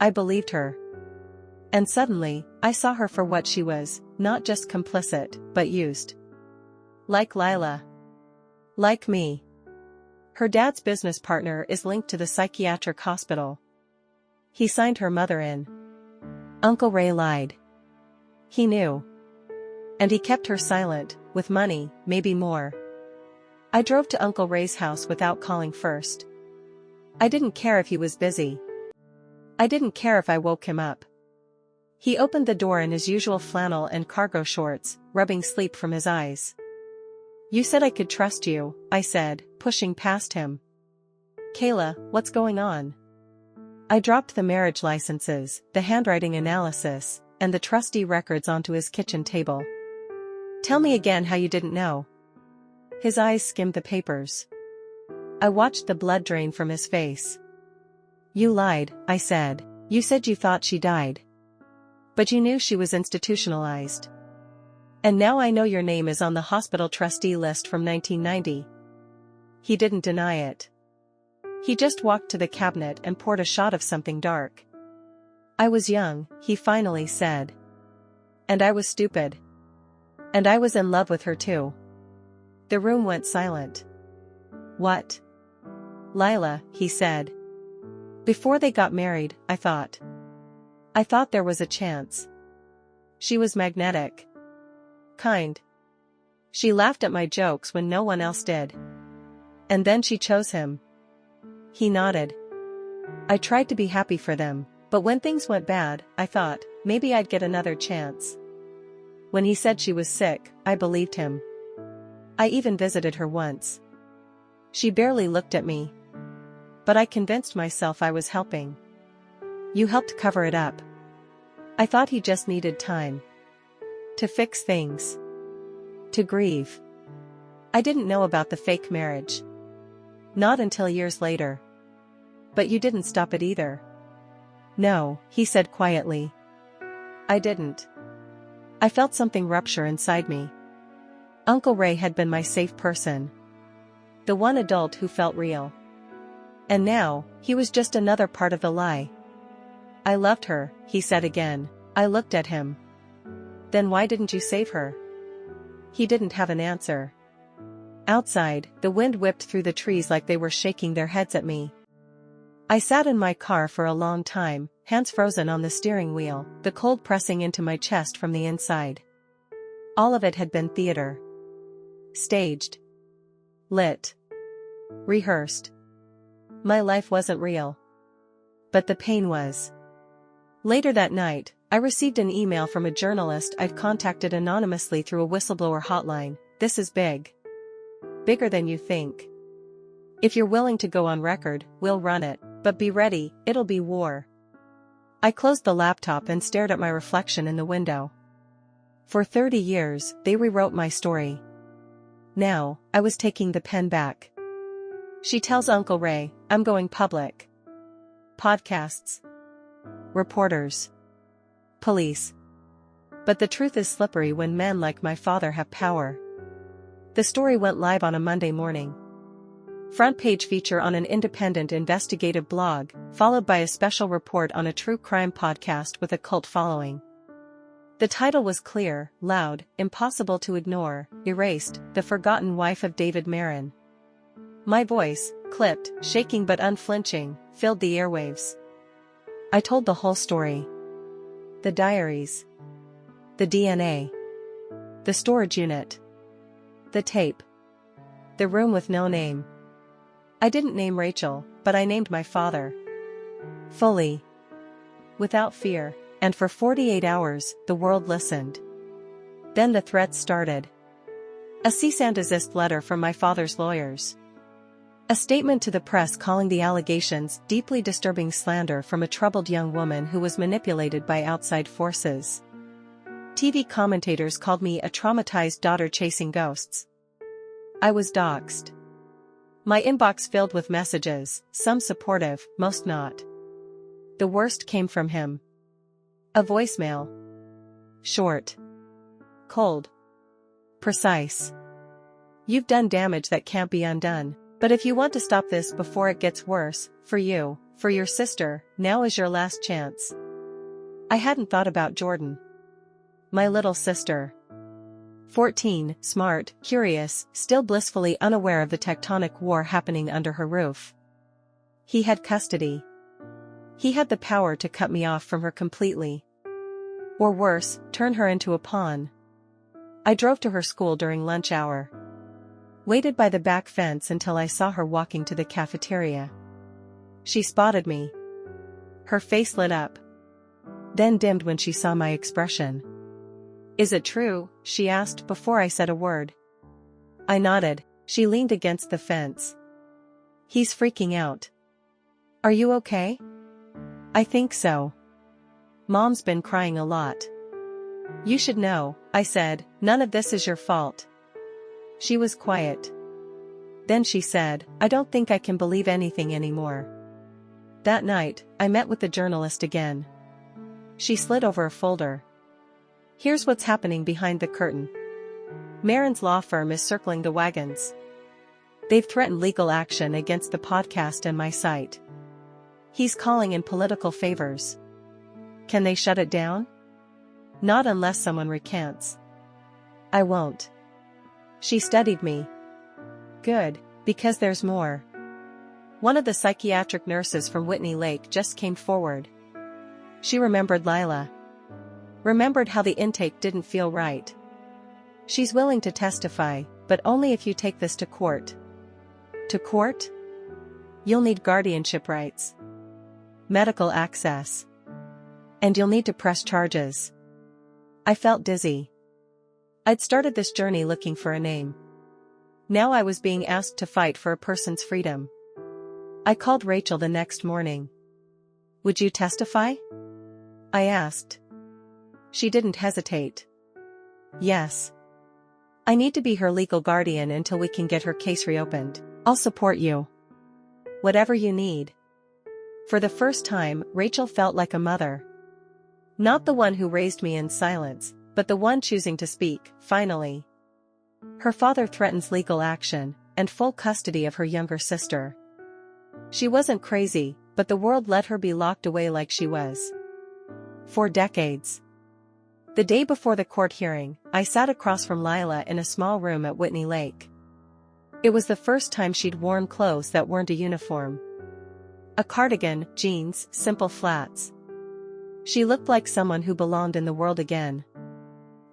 I believed her. And suddenly, I saw her for what she was, not just complicit, but used. Like Lila. Like me. Her dad's business partner is linked to the psychiatric hospital. He signed her mother in. Uncle Ray lied. He knew. And he kept her silent, with money, maybe more. I drove to Uncle Ray's house without calling first. I didn't care if he was busy. I didn't care if I woke him up. He opened the door in his usual flannel and cargo shorts, rubbing sleep from his eyes. "You said I could trust you," I said, pushing past him. "Kayla, what's going on?" I dropped the marriage licenses, the handwriting analysis, and the trustee records onto his kitchen table. "Tell me again how you didn't know." His eyes skimmed the papers. I watched the blood drain from his face. "You lied," I said. "You said you thought she died. But you knew she was institutionalized. And now I know your name is on the hospital trustee list from 1990. He didn't deny it. He just walked to the cabinet and poured a shot of something dark. "I was young," he finally said. "And I was stupid. And I was in love with her too." The room went silent. "What?" "Lila," he said. "Before they got married, I thought there was a chance. She was magnetic. Kind. She laughed at my jokes when no one else did. And then she chose him." He nodded. "I tried to be happy for them, but when things went bad, I thought, maybe I'd get another chance." When he said she was sick, I believed him. I even visited her once. She barely looked at me. But I convinced myself I was helping. "You helped cover it up." I thought he just needed time. To fix things. To grieve. I didn't know about the fake marriage. Not until years later. "But you didn't stop it either." "No," he said quietly. "I didn't. I felt something rupture inside me. Uncle Ray had been my safe person. The one adult who felt real. And now, he was just another part of the lie." "I loved her," he said again. I looked at him. "Then why didn't you save her?" He didn't have an answer. Outside, the wind whipped through the trees like they were shaking their heads at me. I sat in my car for a long time, hands frozen on the steering wheel, the cold pressing into my chest from the inside. All of it had been theater. Staged. Lit. Rehearsed. My life wasn't real. But the pain was. Later that night, I received an email from a journalist I'd contacted anonymously through a whistleblower hotline. "This is big. Bigger than you think. If you're willing to go on record, we'll run it, but be ready, it'll be war." I closed the laptop and stared at my reflection in the window. For 30 years, they rewrote my story. Now, I was taking the pen back. She tells Uncle Ray, I'm going public. Podcasts. Reporters. Police. But the truth is slippery when men like my father have power. The story went live on a Monday morning. Front page feature on an independent investigative blog, followed by a special report on a true crime podcast with a cult following. The title was clear, loud, impossible to ignore: Erased, the Forgotten Wife of David Marin. My voice, clipped, shaking but unflinching, filled the airwaves. I told the whole story. The diaries. The DNA. The storage unit. The tape. The room with no name. I didn't name Rachel, but I named my father. Fully. Without fear, and for 48 hours, the world listened. Then the threats started. A cease and desist letter from my father's lawyers. A statement to the press calling the allegations deeply disturbing slander from a troubled young woman who was manipulated by outside forces. TV commentators called me a traumatized daughter chasing ghosts. I was doxxed. My inbox filled with messages, some supportive, most not. The worst came from him. A voicemail. Short. Cold. Precise. You've done damage that can't be undone, but if you want to stop this before it gets worse, for you, for your sister, now is your last chance. I hadn't thought about Jordan. My little sister. 14, smart, curious, still blissfully unaware of the tectonic war happening under her roof. He had custody. He had the power to cut me off from her completely. Or worse, turn her into a pawn. I drove to her school during lunch hour. Waited by the back fence until I saw her walking to the cafeteria. She spotted me. Her face lit up. Then dimmed when she saw my expression. Is it true? She asked before I said a word. I nodded. She leaned against the fence. He's freaking out. Are you okay? I think so. Mom's been crying a lot. You should know, I said, none of this is your fault. She was quiet. Then she said, I don't think I can believe anything anymore. That night, I met with the journalist again. She slid over a folder. Here's what's happening behind the curtain. Marin's law firm is circling the wagons. They've threatened legal action against the podcast and my site. He's calling in political favors. Can they shut it down? Not unless someone recants. I won't. She studied me. Good, because there's more. One of the psychiatric nurses from Whitney Lake just came forward. She remembered Lila. Remembered how the intake didn't feel right. She's willing to testify, but only if you take this to court. To court? You'll need guardianship rights. Medical access. And you'll need to press charges. I felt dizzy. I'd started this journey looking for a name. Now I was being asked to fight for a person's freedom. I called Rachel the next morning. Would you testify? I asked. She didn't hesitate. Yes. I need to be her legal guardian until we can get her case reopened. I'll support you. Whatever you need. For the first time, Rachel felt like a mother. Not the one who raised me in silence, but the one choosing to speak, finally. Her father threatens legal action, and full custody of her younger sister. She wasn't crazy, but the world let her be locked away like she was. For decades. The day before the court hearing, I sat across from Lila in a small room at Whitney Lake. It was the first time she'd worn clothes that weren't a uniform. A cardigan, jeans, simple flats. She looked like someone who belonged in the world again.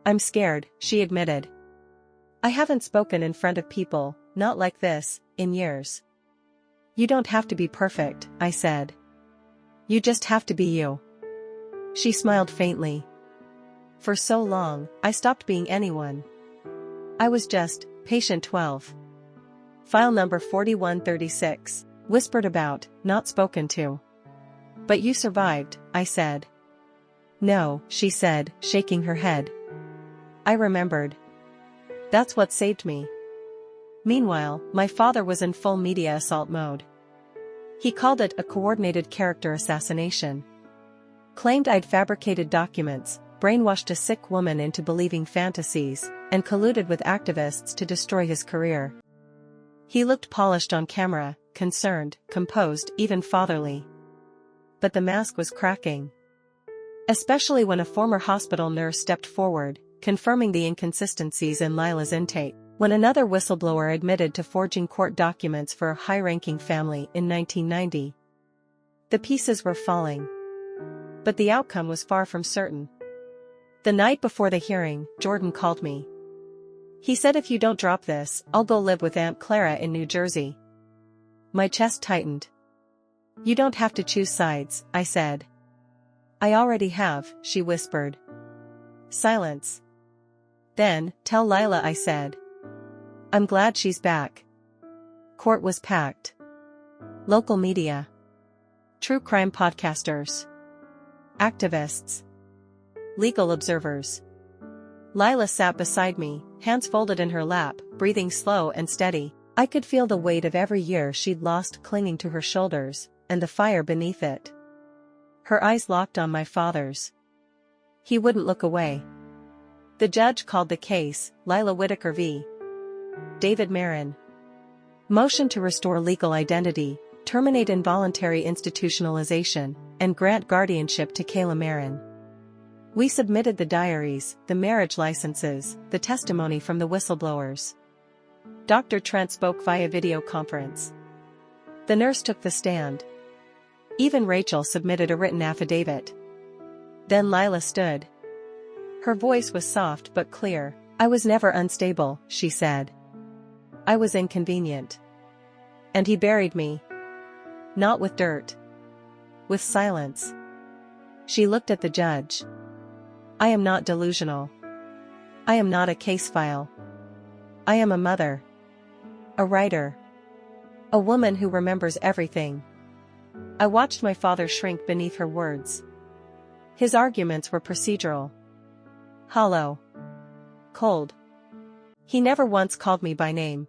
"I'm scared," she admitted. "I haven't spoken in front of people, not like this, in years." "You don't have to be perfect," I said. "You just have to be you." She smiled faintly. "For so long, I stopped being anyone. I was just, patient 12. File number 4136, whispered about, not spoken to." "But you survived," I said. "No," she said, shaking her head. I remembered. That's what saved me. Meanwhile, my father was in full media assault mode. He called it a coordinated character assassination. Claimed I'd fabricated documents, brainwashed a sick woman into believing fantasies, and colluded with activists to destroy his career. He looked polished on camera, concerned, composed, even fatherly. But the mask was cracking. Especially when a former hospital nurse stepped forward, confirming the inconsistencies in Lila's intake, when another whistleblower admitted to forging court documents for a high-ranking family in 1990. The pieces were falling. But the outcome was far from certain. The night before the hearing, Jordan called me. He said, "If you don't drop this, I'll go live with Aunt Clara in New Jersey." My chest tightened. "You don't have to choose sides," I said. "I already have," she whispered. Silence. "Then, tell Lila," I said. "I'm glad she's back." Court was packed. Local media. True crime podcasters. Activists. Legal observers. Lila sat beside me, hands folded in her lap, breathing slow and steady. I could feel the weight of every year she'd lost clinging to her shoulders, and the fire beneath it. Her eyes locked on my father's. He wouldn't look away. The judge called the case, Lila Whitaker v. David Marin. Motion to restore legal identity, terminate involuntary institutionalization, and grant guardianship to Kayla Marin. We submitted the diaries, the marriage licenses, the testimony from the whistleblowers. Dr. Trent spoke via video conference. The nurse took the stand. Even Rachel submitted a written affidavit. Then Lila stood. Her voice was soft but clear. "I was never unstable," she said. "I was inconvenient. And he buried me. Not with dirt. With silence." She looked at the judge. "I am not delusional. I am not a case file. I am a mother. A writer. A woman who remembers everything." I watched my father shrink beneath her words. His arguments were procedural. Hollow. Cold. He never once called me by name.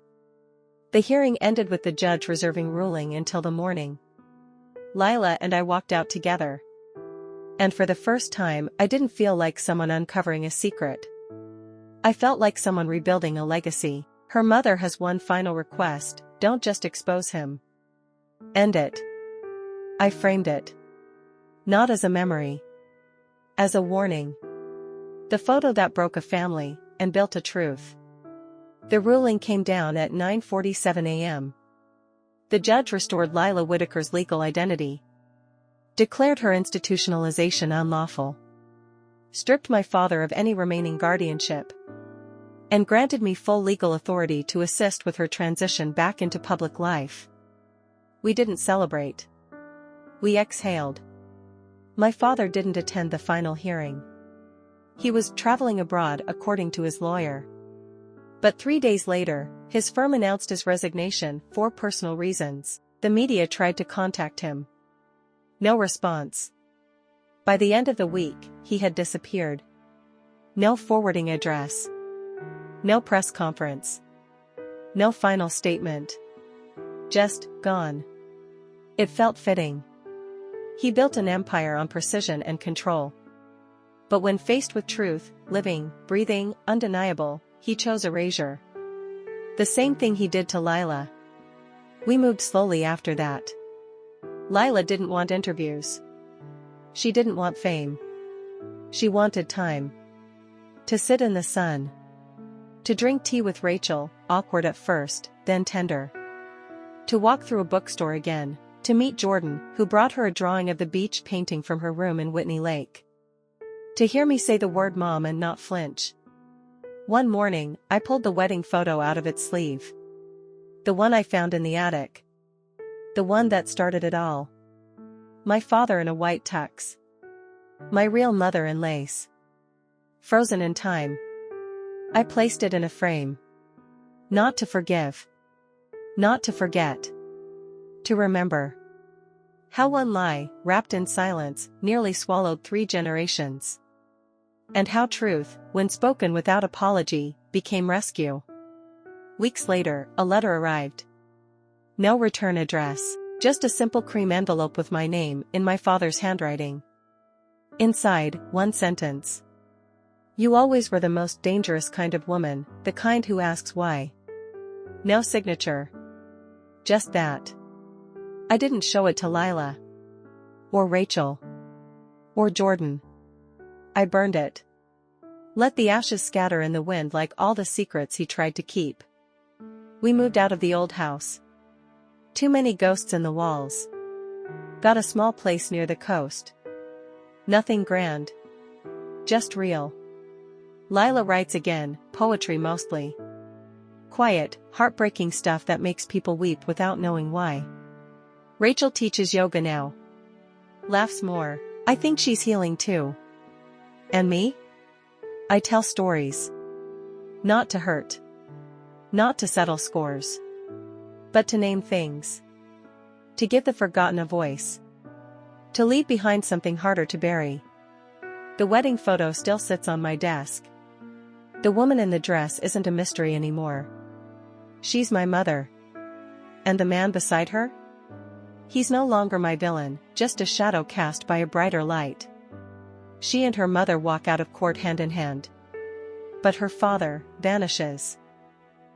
The hearing ended with the judge reserving ruling until the morning. Lila and I walked out together. And for the first time, I didn't feel like someone uncovering a secret. I felt like someone rebuilding a legacy. Her mother has one final request: don't just expose him. End it. I framed it. Not as a memory. As a warning. The photo that broke a family, and built a truth. The ruling came down at 9:47 a.m. The judge restored Lila Whitaker's legal identity. Declared her institutionalization unlawful. Stripped my father of any remaining guardianship. And granted me full legal authority to assist with her transition back into public life. We didn't celebrate. We exhaled. My father didn't attend the final hearing. He was traveling abroad according to his lawyer. But 3 days later, his firm announced his resignation for personal reasons. The media tried to contact him. No response. By the end of the week, he had disappeared. No forwarding address. No press conference. No final statement. Just gone. It felt fitting. He built an empire on precision and control. But when faced with truth, living, breathing, undeniable, he chose erasure. The same thing he did to Lila. We moved slowly after that. Lila didn't want interviews. She didn't want fame. She wanted time. To sit in the sun. To drink tea with Rachel, awkward at first, then tender. To walk through a bookstore again. To meet Jordan, who brought her a drawing of the beach painting from her room in Whitney Lake. To hear me say the word mom and not flinch. One morning, I pulled the wedding photo out of its sleeve. The one I found in the attic. The one that started it all. My father in a white tux. My real mother in lace. Frozen in time. I placed it in a frame. Not to forgive. Not to forget. To remember. How one lie, wrapped in silence, nearly swallowed 3 generations. And how truth, when spoken without apology, became rescue. Weeks later, a letter arrived. No return address, just a simple cream envelope with my name in my father's handwriting. Inside, one sentence. You always were the most dangerous kind of woman, the kind who asks why. No signature. Just that. I didn't show it to Lila. Or Rachel. Or Jordan. I burned it. Let the ashes scatter in the wind like all the secrets he tried to keep. We moved out of the old house. Too many ghosts in the walls. Got a small place near the coast. Nothing grand. Just real. Lila writes again, poetry mostly. Quiet, heartbreaking stuff that makes people weep without knowing why. Rachel teaches yoga now. Laughs more. I think she's healing too. And me? I tell stories. Not to hurt. Not to settle scores. But to name things. To give the forgotten a voice. To leave behind something harder to bury. The wedding photo still sits on my desk. The woman in the dress isn't a mystery anymore. She's my mother. And the man beside her? He's no longer my villain, just a shadow cast by a brighter light. She and her mother walk out of court hand in hand. But her father vanishes.